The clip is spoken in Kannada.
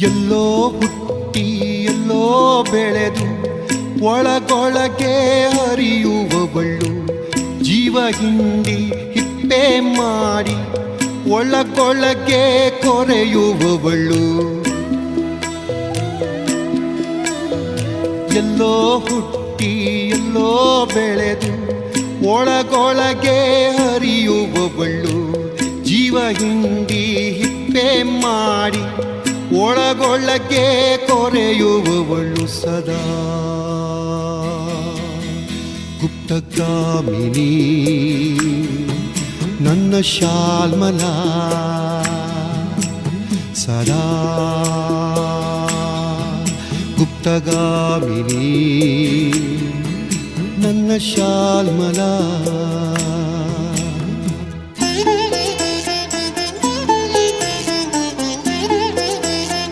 ಎಲ್ಲೋ ಹುಟ್ಟಿ ಎಲ್ಲೋ ಬೆಳೆದು ಒಳಗೊಳಗೆ ಹರಿಯುವವಳು, ಜೀವ ಹಿಂಡಿ ಹಿಪ್ಪೆ ಮಾಡಿ ಒಳಗೊಳಗೆ ಕೊರೆಯುವವಳು. ಎಲ್ಲೋ ಹುಟ್ಟಿ ಎಲ್ಲೋ ಬೆಳೆದು ಒಳಗೊಳಗೆ ಹರಿಯುವವಳು, ಜೀವ ಹಿಂಡಿ ಹಿಪ್ಪೆ ಮಾಡಿ ಒಳಗೊಳಗೆ ಕೊರೆಯುವವಳು ಸದಾ. ಗುಪ್ತಗಾಮಿನಿ ನನ್ನ ಶಾಲ್ಮಲಾ, ಸದಾ ಗುಪ್ತಗಾಮಿನಿ ನನ್ನ ಶಾಲ್ಮಲಾ.